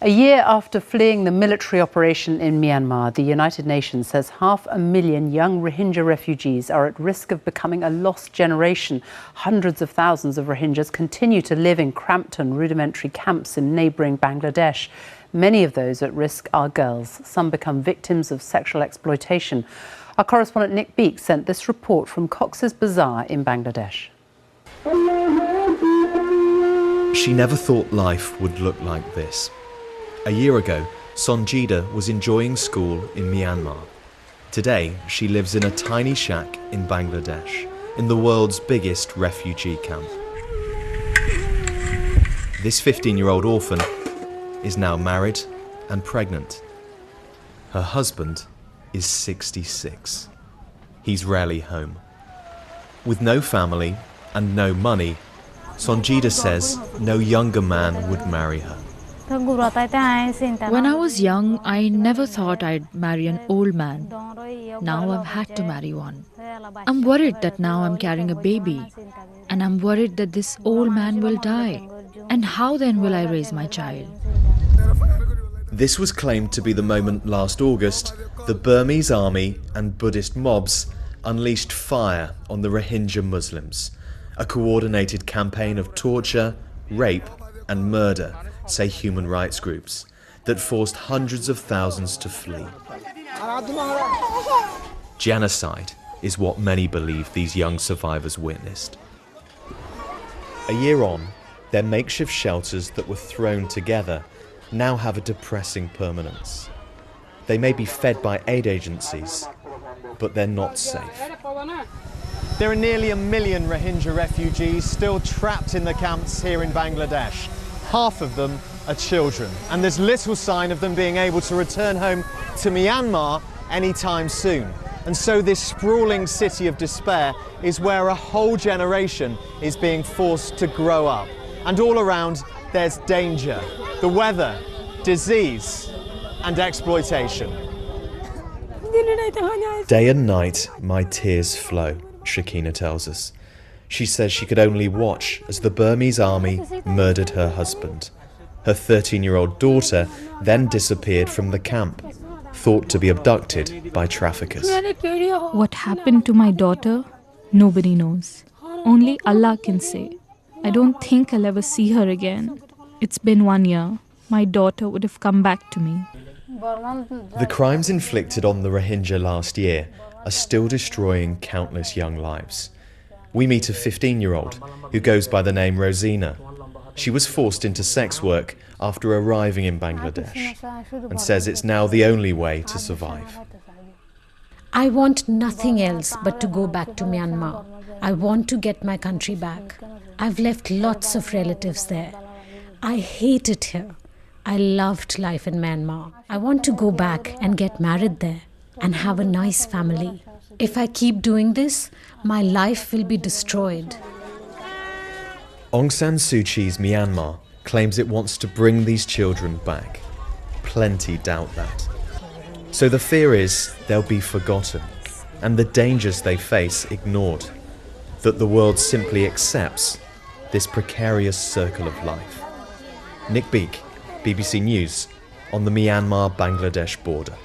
A year after fleeing the military operation in Myanmar, the United Nations says 500,000 young Rohingya refugees are at risk of becoming a lost generation. Hundreds of thousands of Rohingyas continue to live in cramped and rudimentary camps in neighbouring Bangladesh. Many of those at risk are girls. Some become victims of sexual exploitation. Our correspondent Nick Beake sent this report from Cox's Bazar in Bangladesh. She never thought life would look like this. A year ago, Sonjida was enjoying school in Myanmar. Today, she lives in a tiny shack in Bangladesh, in the world's biggest refugee camp. This 15-year-old orphan is now married and pregnant. Her husband is 66. He's rarely home. With no family and no money, Sonjida says no younger man would marry her. When I was young, I never thought I'd marry an old man. Now I've had to marry one. I'm worried that now I'm carrying a baby. And I'm worried that this old man will die. And how then will I raise my child? This was claimed to be the moment last August the Burmese army and Buddhist mobs unleashed fire on the Rohingya Muslims. A coordinated campaign of torture, rape and murder, say human rights groups, that forced hundreds of thousands to flee. Genocide is what many believe these young survivors witnessed. A year on, their makeshift shelters that were thrown together now have a depressing permanence. They may be fed by aid agencies, but they're not safe. There are nearly 1 million Rohingya refugees still trapped in the camps here in Bangladesh. Half of them are children, and there's little sign of them being able to return home to Myanmar anytime soon. And so this sprawling city of despair is where a whole generation is being forced to grow up. And all around, there's danger, the weather, disease, and exploitation. Day and night, my tears flow, Shakina tells us. She says she could only watch as the Burmese army murdered her husband. Her 13-year-old daughter then disappeared from the camp, thought to be abducted by traffickers. What happened to my daughter, nobody knows. Only Allah can say. I don't think I'll ever see her again. It's been 1 year. My daughter would have come back to me. The crimes inflicted on the Rohingya last year are still destroying countless young lives. We meet a 15-year-old who goes by the name Rosina. She was forced into sex work after arriving in Bangladesh and says it's now the only way to survive. I want nothing else but to go back to Myanmar. I want to get my country back. I've left lots of relatives there. I hate it here. I loved life in Myanmar. I want to go back and get married there and have a nice family. If I keep doing this, my life will be destroyed. Aung San Suu Kyi's Myanmar claims it wants to bring these children back. Plenty doubt that. So the fear is they'll be forgotten and the dangers they face ignored. That the world simply accepts this precarious circle of life. Nick Beake, BBC News, on the Myanmar-Bangladesh border.